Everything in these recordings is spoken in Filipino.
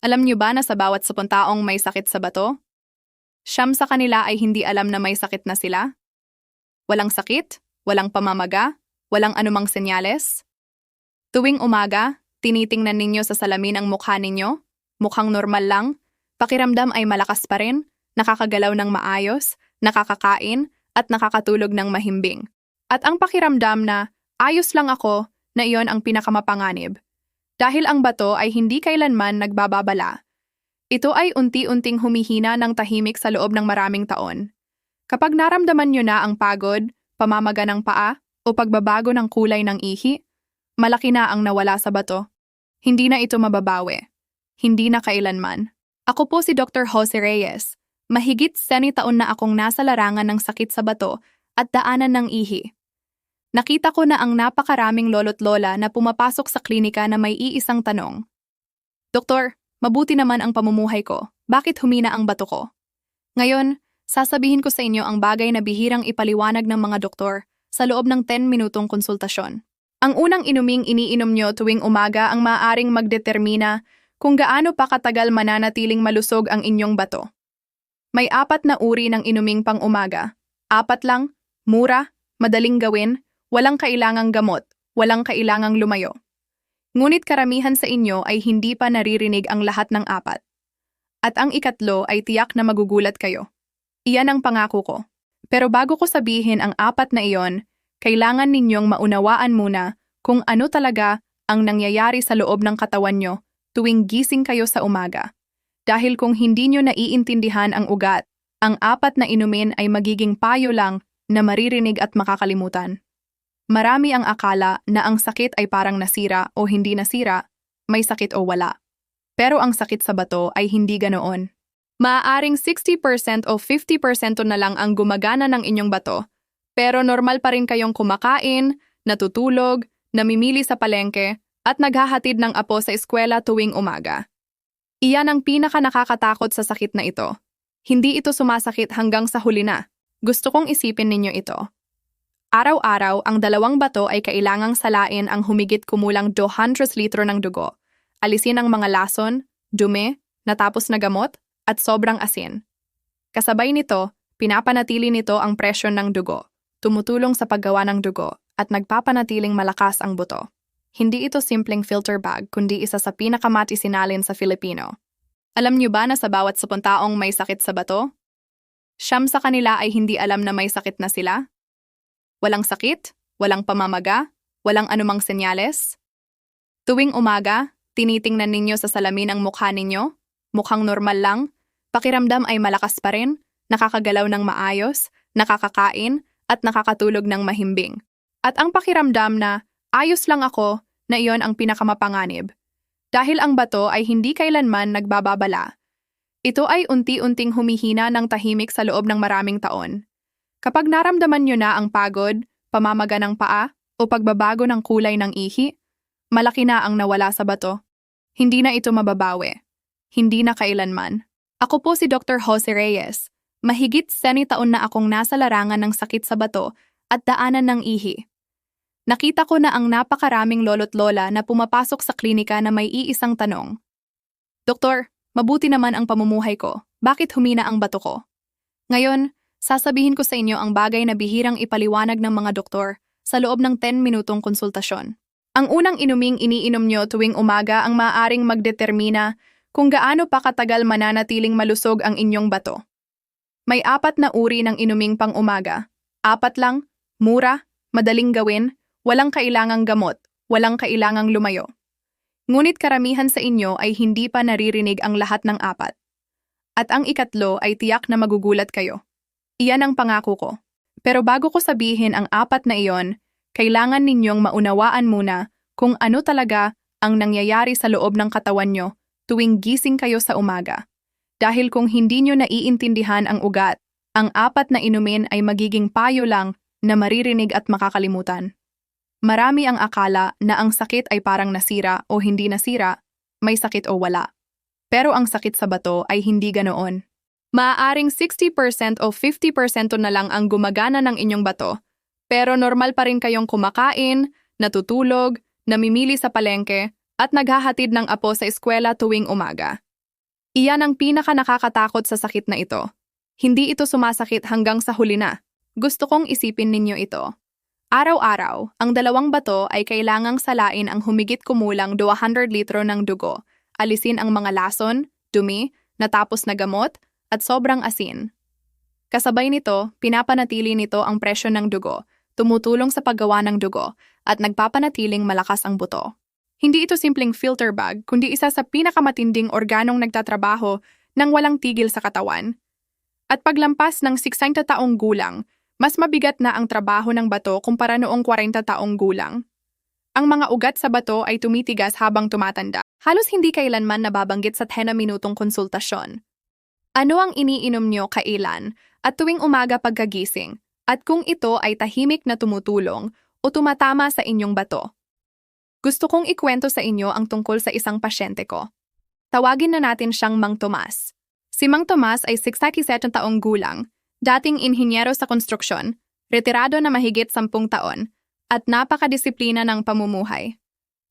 Alam niyo ba na sa bawat 10 taong may sakit sa bato, siyam sa kanila ay hindi alam na may sakit na sila? Walang sakit, walang pamamaga, walang anumang senyales? Tuwing umaga, tinitingnan ninyo sa salamin ang mukha ninyo, mukhang normal lang, pakiramdam ay malakas pa rin, nakakagalaw ng maayos, nakakakain, at nakakatulog ng mahimbing. At ang pakiramdam na, ayos lang ako, na iyon ang pinakamapanganib. Dahil ang bato ay hindi kailanman nagbababala. Ito ay unti-unting humihina ng tahimik sa loob ng maraming taon. Kapag naramdaman nyo na ang pagod, pamamaga ng paa, o pagbabago ng kulay ng ihi, malaki na ang nawala sa bato. Hindi na ito mababawi. Hindi na kailanman. Ako po si Dr. Jose Reyes. Mahigit 10 taon na akong nasa larangan ng sakit sa bato at daanan ng ihi. Nakita ko na ang napakaraming lolo't lola na pumapasok sa klinika na may iisang tanong. Doktor, mabuti naman ang pamumuhay ko. Bakit humina ang bato ko? Ngayon, sasabihin ko sa inyo ang bagay na bihirang ipaliwanag ng mga doktor sa loob ng 10 minutong konsultasyon. Ang unang inuming iniinom nyo tuwing umaga ang maaaring magdetermina kung gaano pa katagal mananatiling malusog ang inyong bato. May 4 na uri ng inuming pang umaga. 4 lang, mura, madaling gawin, walang kailangang gamot, walang kailangang lumayo. Ngunit karamihan sa inyo ay hindi pa naririnig ang lahat ng 4. At ang ikatlo ay tiyak na magugulat kayo. Iyan ang pangako ko. Pero bago ko sabihin ang 4 na iyon, kailangan ninyong maunawaan muna kung ano talaga ang nangyayari sa loob ng katawan nyo tuwing gising kayo sa umaga. Dahil kung hindi nyo naiintindihan ang ugat, ang 4 na inumin ay magiging payo lang na maririnig at makakalimutan. Marami ang akala na ang sakit ay parang nasira o hindi nasira, may sakit o wala. Pero ang sakit sa bato ay hindi ganoon. Maaaring 60% o 50% na lang ang gumagana ng inyong bato, pero normal pa rin kayong kumakain, natutulog, namimili sa palengke, at naghahatid ng apo sa eskwela tuwing umaga. Iyan ang pinaka nakakatakot sa sakit na ito. Hindi ito sumasakit hanggang sa huli na. Gusto kong isipin ninyo ito. Araw-araw, ang 2 bato ay kailangang salain ang humigit kumulang 200 litro ng dugo, alisin ang mga lason, dumi, natapos na gamot, at sobrang asin. Kasabay nito, pinapanatili nito ang presyon ng dugo, tumutulong sa paggawa ng dugo, at nagpapanatiling malakas ang buto. Hindi ito simpleng filter bag, kundi isa sa pinakamatisinalin sa Filipino. Alam niyo ba na sa bawat 10 taong may sakit sa bato, siyam sa kanila ay hindi alam na may sakit na sila? Walang sakit, walang pamamaga, walang anumang senyales? Tuwing umaga, tinitingnan ninyo sa salamin ang mukha ninyo, mukhang normal lang, pakiramdam ay malakas pa rin, nakakagalaw ng maayos, nakakakain, at nakakatulog ng mahimbing. At ang pakiramdam na, ayos lang ako, na iyon ang pinakamapanganib. Dahil ang bato ay hindi kailanman nagbababala. Ito ay unti-unting humihina ng tahimik sa loob ng maraming taon. Kapag naramdaman nyo na ang pagod, pamamaga ng paa, o pagbabago ng kulay ng ihi, malaki na ang nawala sa bato. Hindi na ito mababawi. Hindi na kailanman. Ako po si Dr. Jose Reyes. Mahigit 10 taon na akong nasa larangan ng sakit sa bato at daanan ng ihi. Nakita ko na ang napakaraming lolo't lola na pumapasok sa klinika na may iisang tanong. Doktor, mabuti naman ang pamumuhay ko. Bakit humina ang bato ko? Ngayon, sasabihin ko sa inyo ang bagay na bihirang ipaliwanag ng mga doktor sa loob ng 10 minutong konsultasyon. Ang unang inuming iniinom nyo tuwing umaga ang maaaring magdetermina kung gaano pa katagal mananatiling malusog ang inyong bato. May 4 na uri ng inuming pang umaga. 4 lang, mura, madaling gawin, walang kailangang gamot, walang kailangang lumayo. Ngunit karamihan sa inyo ay hindi pa naririnig ang lahat ng 4. At ang ikatlo ay tiyak na magugulat kayo. Iyan ang pangako ko. Pero bago ko sabihin ang 4 na iyon, kailangan ninyong maunawaan muna kung ano talaga ang nangyayari sa loob ng katawan nyo tuwing gising kayo sa umaga. Dahil kung hindi nyo naiintindihan ang ugat, ang 4 na inumin ay magiging payo lang na maririnig at makakalimutan. Marami ang akala na ang sakit ay parang nasira o hindi nasira, may sakit o wala. Pero ang sakit sa bato ay hindi ganoon. Maaaring 60% o 50% na lang ang gumagana ng inyong bato, pero normal pa rin kayong kumakain, natutulog, namimili sa palengke, at naghahatid ng apo sa eskwela tuwing umaga. Iyan ang pinaka nakakatakot sa sakit na ito. Hindi ito sumasakit hanggang sa huli na. Gusto kong isipin ninyo ito. Araw-araw, ang dalawang bato ay kailangang salain ang humigit kumulang 200 litro ng dugo, alisin ang mga lason, dumi, natapos na gamot, at sobrang asin. Kasabay nito, pinapanatili nito ang presyo ng dugo, tumutulong sa paggawa ng dugo, at nagpapanatiling malakas ang buto. Hindi ito simpleng filter bag, kundi isa sa pinakamatinding organong nagtatrabaho nang walang tigil sa katawan. At paglampas ng 60 taong gulang, mas mabigat na ang trabaho ng bato kumpara noong 40 taong gulang. Ang mga ugat sa bato ay tumitigas habang tumatanda. Halos hindi kailanman nababanggit sa 10 minutong konsultasyon. Ano ang iniinom nyo kailan at tuwing umaga pagkagising, at kung ito ay tahimik na tumutulong o tumatama sa inyong bato. Gusto kong ikwento sa inyo ang tungkol sa isang pasyente ko. Tawagin na natin siyang Mang Tomas. Si Mang Tomas ay 67 taong gulang, dating inhinyero sa konstruksyon, retirado na mahigit 10 taon, at napakadisiplina ng pamumuhay.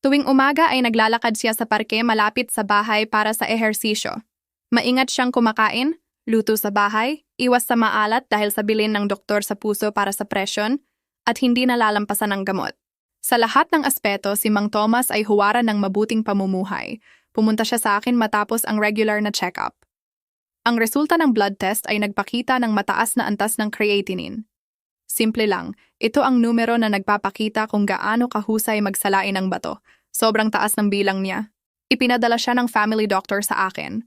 Tuwing umaga ay naglalakad siya sa parke malapit sa bahay para sa ehersisyo. Maingat siyang kumakain, luto sa bahay, iwas sa maalat dahil sa bilin ng doktor sa puso para sa presyon, at hindi nalalampasan ng gamot. Sa lahat ng aspeto, si Mang Tomas ay huwaran ng mabuting pamumuhay. Pumunta siya sa akin matapos ang regular na check-up. Ang resulta ng blood test ay nagpakita ng mataas na antas ng creatinine. Simple lang, ito ang numero na nagpapakita kung gaano kahusay magsalain ng bato. Sobrang taas ng bilang niya. Ipinadala siya ng family doctor sa akin.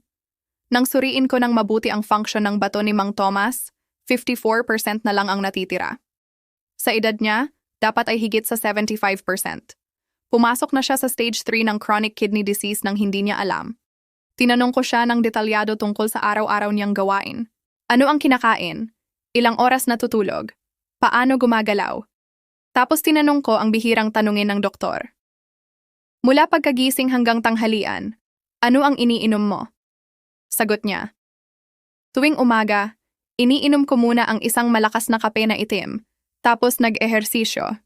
Nang suriin ko ng mabuti ang function ng bato ni Mang Tomas, 54% na lang ang natitira. Sa edad niya, dapat ay higit sa 75%. Pumasok na siya sa stage 3 ng chronic kidney disease nang hindi niya alam. Tinanong ko siya ng detalyado tungkol sa araw-araw niyang gawain. Ano ang kinakain? Ilang oras natutulog? Paano gumagalaw? Tapos tinanong ko ang bihirang tanungin ng doktor. Mula pagkagising hanggang tanghalian, ano ang iniinom mo? Sagot niya. Tuwing umaga, iniinom ko muna ang isang malakas na kape na itim, tapos nag-ehersisyo.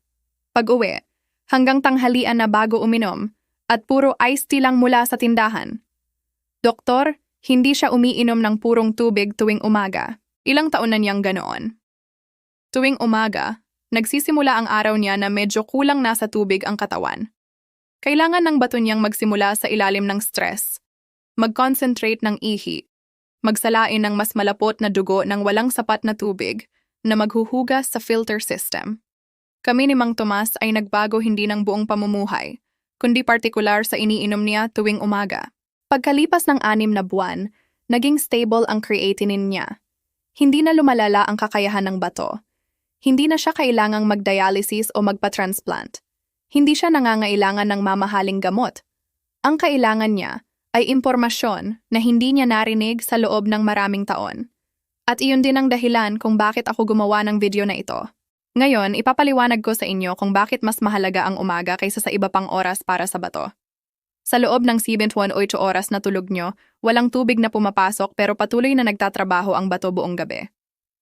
Pag-uwi, hanggang tanghalian na bago uminom, at puro iced tea lang mula sa tindahan. Doktor, hindi siya umiinom ng purong tubig tuwing umaga. Ilang taon na niyang ganoon. Tuwing umaga, nagsisimula ang araw niya na medyo kulang na sa tubig ang katawan. Kailangan ng bato niyang magsimula sa ilalim ng stress, mag-concentrate ng ihi, magsalain ng mas malapot na dugo ng walang sapat na tubig, na maghuhugas sa filter system. Kami ni Mang Tomas ay nagbago hindi ng buong pamumuhay, kundi partikular sa iniinom niya tuwing umaga. Pagkalipas ng 6 na buwan, naging stable ang creatinine niya. Hindi na lumalala ang kakayahan ng bato. Hindi na siya kailangang mag-dialysis o magpa-transplant. Hindi siya nangangailangan ng mamahaling gamot. Ang kailangan niya ay impormasyon na hindi niya narinig sa loob ng maraming taon. At iyon din ang dahilan kung bakit ako gumawa ng video na ito. Ngayon, ipapaliwanag ko sa inyo kung bakit mas mahalaga ang umaga kaysa sa iba pang oras para sa bato. Sa loob ng 78 oras na tulog nyo, walang tubig na pumapasok pero patuloy na nagtatrabaho ang bato buong gabi.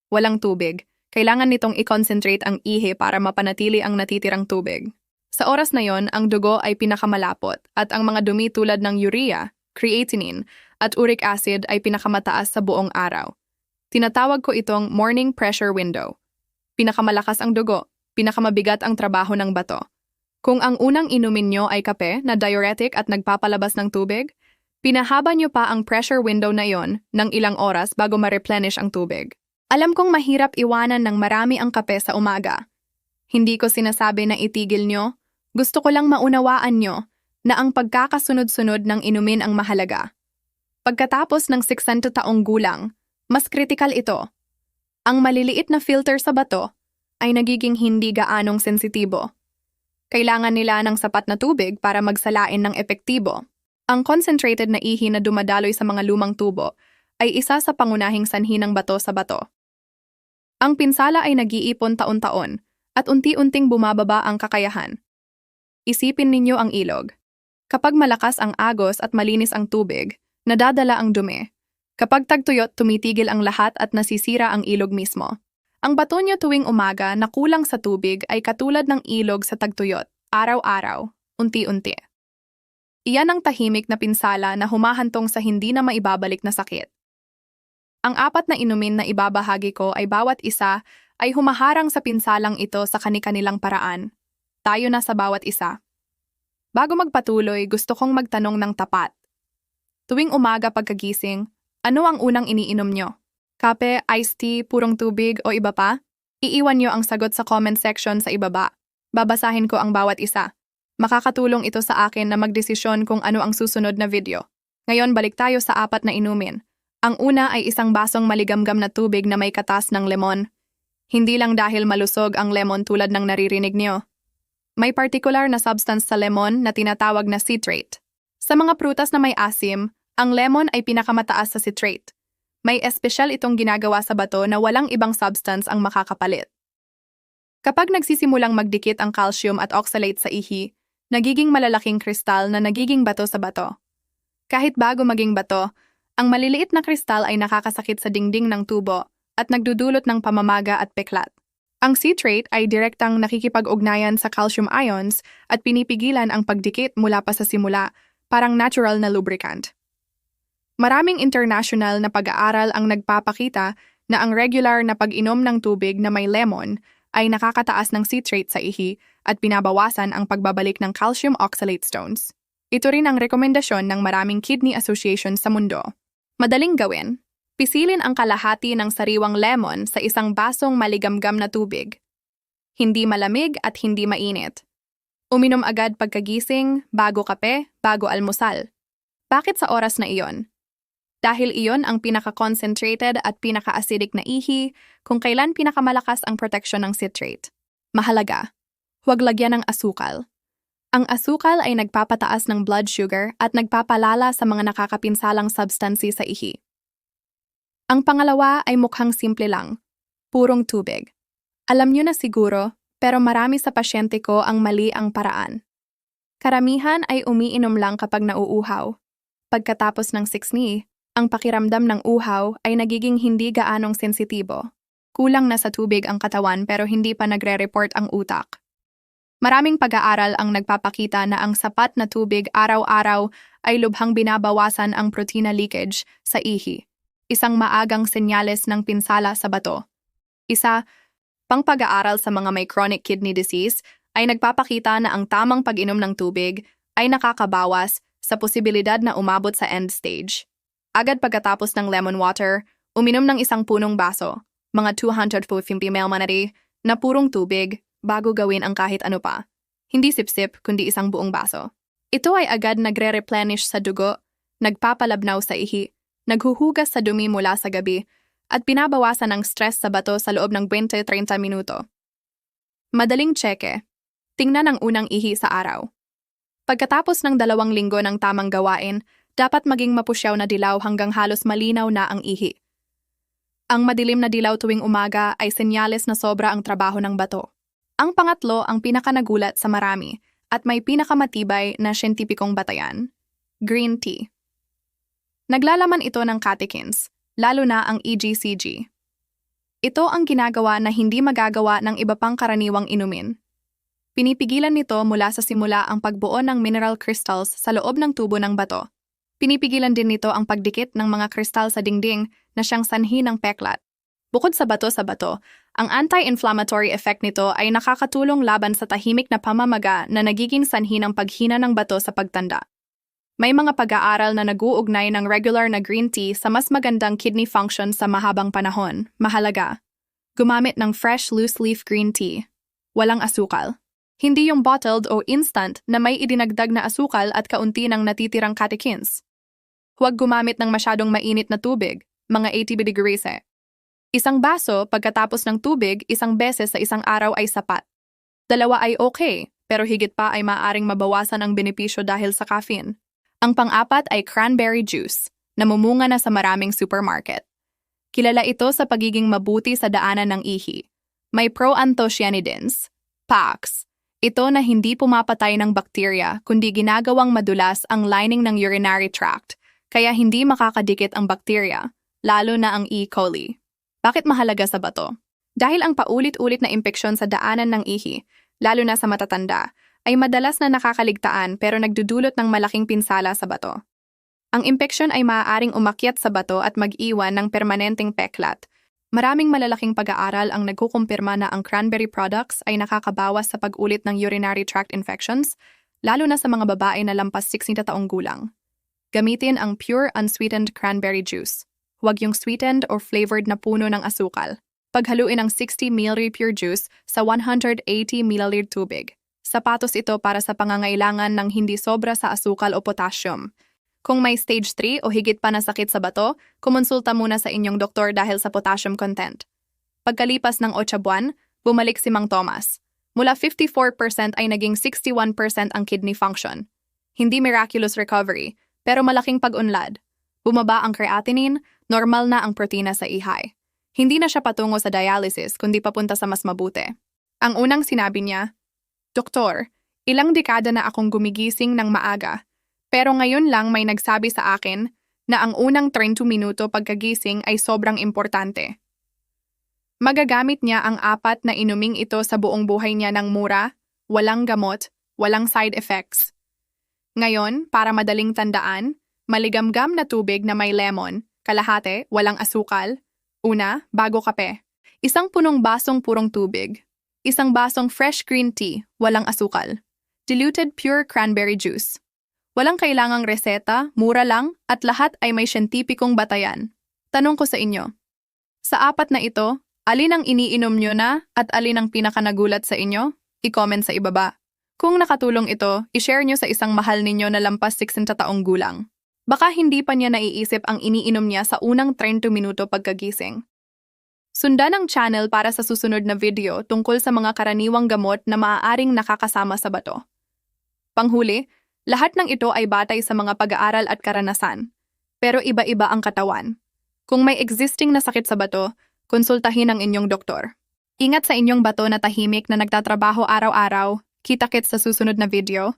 Walang tubig. Kailangan nitong i-concentrate ang ihi para mapanatili ang natitirang tubig. Sa oras na yon, ang dugo ay pinakamalapot at ang mga dumi tulad ng urea, creatinine, at uric acid ay pinakamataas sa buong araw. Tinatawag ko itong morning pressure window. Pinakamalakas ang dugo, pinakamabigat ang trabaho ng bato. Kung ang unang inumin nyo ay kape na diuretic at nagpapalabas ng tubig, pinahaba nyo pa ang pressure window na yon ng ilang oras bago ma-replenish ang tubig. Alam kong mahirap iwanan ng marami ang kape sa umaga. Hindi ko sinasabi na itigil nyo, gusto ko lang maunawaan nyo na ang pagkakasunod-sunod ng inumin ang mahalaga. Pagkatapos ng 60 taong gulang, mas kritikal ito. Ang maliliit na filter sa bato ay nagiging hindi gaanong sensitibo. Kailangan nila ng sapat na tubig para magsalain ng epektibo. Ang concentrated na ihi na dumadaloy sa mga lumang tubo ay isa sa pangunahing sanhi ng bato sa bato. Ang pinsala ay nag-iipon taon-taon at unti-unting bumababa ang kakayahan. Isipin ninyo ang ilog. Kapag malakas ang agos at malinis ang tubig, nadadala ang dumi. Kapag tagtuyot, tumitigil ang lahat at nasisira ang ilog mismo. Ang bato nyo tuwing umaga na kulang sa tubig ay katulad ng ilog sa tagtuyot, araw-araw, unti-unti. Iyan ang tahimik na pinsala na humahantong sa hindi na maibabalik na sakit. Ang 4 na inumin na ibabahagi ko ay bawat isa ay humaharang sa pinsalang ito sa kani-kanilang paraan. Tayo na sa bawat isa. Bago magpatuloy, gusto kong magtanong ng tapat. Tuwing umaga pagkagising, ano ang unang iniinom nyo? Kape, iced tea, purong tubig o iba pa? Iiwan nyo ang sagot sa comment section sa ibaba. Babasahin ko ang bawat isa. Makakatulong ito sa akin na magdesisyon kung ano ang susunod na video. Ngayon balik tayo sa 4 na inumin. Ang una ay isang basong maligamgam na tubig na may katas ng lemon. Hindi lang dahil malusog ang lemon tulad ng naririnig nyo. May particular na substance sa lemon na tinatawag na citrate. Sa mga prutas na may asim, ang lemon ay pinakamataas sa citrate. May espesyal itong ginagawa sa bato na walang ibang substance ang makakapalit. Kapag nagsisimulang magdikit ang calcium at oxalate sa ihi, nagiging malalaking kristal na nagiging bato sa bato. Kahit bago maging bato, ang maliliit na kristal ay nakakasakit sa dingding ng tubo at nagdudulot ng pamamaga at peklat. Ang citrate ay direktang nakikipag-ugnayan sa calcium ions at pinipigilan ang pagdikit mula pa sa simula, parang natural na lubricant. Maraming international na pag-aaral ang nagpapakita na ang regular na pag-inom ng tubig na may lemon ay nakakataas ng citrate sa ihi at binabawasan ang pagbabalik ng calcium oxalate stones. Ito rin ang rekomendasyon ng maraming kidney association sa mundo. Madaling gawin. Pisilin ang kalahati ng sariwang lemon sa isang basong maligamgam na tubig. Hindi malamig at hindi mainit. Uminom agad pagkagising, bago kape, bago almusal. Bakit sa oras na iyon? Dahil iyon ang pinaka-concentrated at pinaka-acidic na ihi kung kailan pinakamalakas ang proteksyon ng citrate. Mahalaga, huwag lagyan ng asukal. Ang asukal ay nagpapataas ng blood sugar at nagpapalala sa mga nakakapinsalang substansi sa ihi. Ang pangalawa ay mukhang simple lang, purong tubig. Alam niyo na siguro, pero marami sa pasyente ko ang mali ang paraan. Karamihan ay umiinom lang kapag nauuhaw. Pagkatapos ng 6 ang pakiramdam ng uhaw ay nagiging hindi gaanong sensitibo. Kulang na sa tubig ang katawan pero hindi pa nagre-report ang utak. Maraming pag-aaral ang nagpapakita na ang sapat na tubig araw-araw ay lubhang binabawasan ang protina leakage sa ihi, isang maagang senyales ng pinsala sa bato. Isa, pang pag-aaral sa mga may chronic kidney disease ay nagpapakita na ang tamang pag-inom ng tubig ay nakakabawas sa posibilidad na umabot sa end stage. Agad pagkatapos ng lemon water, uminom ng isang punong baso, mga 250 ml na purong tubig bago gawin ang kahit ano pa. Hindi sip-sip kundi isang buong baso. Ito ay agad nagre-replenish sa dugo, nagpapalabnaw sa ihi, naghuhugas sa dumi mula sa gabi, at binabawasan ng stress sa bato sa loob ng 20-30 minuto. Madaling tseke. Tingnan ang unang ihi sa araw. Pagkatapos ng 2 linggo ng tamang gawain, dapat maging mapusyaw na dilaw hanggang halos malinaw na ang ihi. Ang madilim na dilaw tuwing umaga ay senyales na sobra ang trabaho ng bato. Ang pangatlo ang pinakanagulat sa marami at may pinakamatibay na siyentipikong batayan, green tea. Naglalaman ito ng catechins, lalo na ang EGCG. Ito ang ginagawa na hindi magagawa ng iba pang karaniwang inumin. Pinipigilan nito mula sa simula ang pagbuo ng mineral crystals sa loob ng tubo ng bato. Pinipigilan din nito ang pagdikit ng mga kristal sa dingding na siyang sanhi ng peklat. Bukod sa bato, ang anti-inflammatory effect nito ay nakakatulong laban sa tahimik na pamamaga na nagiging sanhi ng paghina ng bato sa pagtanda. May mga pag-aaral na nag-uugnay ng regular na green tea sa mas magandang kidney function sa mahabang panahon. Mahalaga. Gumamit ng fresh loose leaf green tea. Walang asukal. Hindi yung bottled o instant na may idinagdag na asukal at kaunti ng natitirang catechins. Huwag gumamit ng masyadong mainit na tubig, mga 80 degrees. Isang baso pagkatapos ng tubig 1 beses sa isang araw ay sapat. 2 ay okay, pero higit pa ay maaaring mabawasan ang benepisyo dahil sa caffeine. Ang pang-4 ay cranberry juice, namumunga na sa maraming supermarket. Kilala ito sa pagiging mabuti sa daanan ng ihi. May proanthocyanidins, PAX. Ito na hindi pumapatay ng bakterya kundi ginagawang madulas ang lining ng urinary tract, kaya hindi makakadikit ang bakterya, lalo na ang E. coli. Bakit mahalaga sa bato? Dahil ang paulit-ulit na impeksyon sa daanan ng ihi, lalo na sa matatanda, ay madalas na nakakaligtaan pero nagdudulot ng malaking pinsala sa bato. Ang impeksyon ay maaaring umakyat sa bato at mag-iwan ng permanenteng peklat. Maraming malalaking pag-aaral ang nagkukumpirma na ang cranberry products ay nakakabawas sa pag-ulit ng urinary tract infections, lalo na sa mga babae na lampas 60 taong gulang. Gamitin ang pure unsweetened cranberry juice. Huwag yung sweetened or flavored na puno ng asukal. Paghaluin ang 60 ml pure juice sa 180 ml tubig. Sapatos ito para sa pangangailangan ng hindi sobra sa asukal o potassium. Kung may stage 3 o higit pa na sakit sa bato, kumonsulta muna sa inyong doktor dahil sa potassium content. Pagkalipas ng 8 buwan, bumalik si Mang Thomas. Mula 54% ay naging 61% ang kidney function. Hindi miraculous recovery, pero malaking pag-unlad. Bumaba ang creatinine, normal na ang protina sa ihay. Hindi na siya patungo sa dialysis kundi papunta sa mas mabuti. Ang unang sinabi niya, "Doktor, ilang dekada na akong gumigising ng maaga. Pero ngayon lang may nagsabi sa akin na ang unang 30 minuto pagkagising ay sobrang importante." Magagamit niya ang 4 na inuming ito sa buong buhay niya ng mura, walang gamot, walang side effects. Ngayon, para madaling tandaan, maligamgam na tubig na may lemon, kalahati, walang asukal. Una, bago kape. 1 punong basong purong tubig. 1 basong fresh green tea, walang asukal. Diluted pure cranberry juice. Walang kailangang reseta, mura lang, at lahat ay may siyentipikong batayan. Tanong ko sa inyo, sa 4 na ito, alin ang iniinom nyo na at alin ang pinakanagulat sa inyo? I-comment sa ibaba. Kung nakatulong ito, i-share nyo sa isang mahal ninyo na lampas 60 taong gulang. Baka hindi pa niya naiisip ang iniinom niya sa unang 30 minuto pagkagising. Sundan ang channel para sa susunod na video tungkol sa mga karaniwang gamot na maaaring nakakasama sa bato. Panghuli, lahat ng ito ay batay sa mga pag-aaral at karanasan, pero iba-iba ang katawan. Kung may existing na sakit sa bato, konsultahin ang inyong doktor. Ingat sa inyong bato na tahimik na nagtatrabaho araw-araw. Kita-kits sa susunod na video.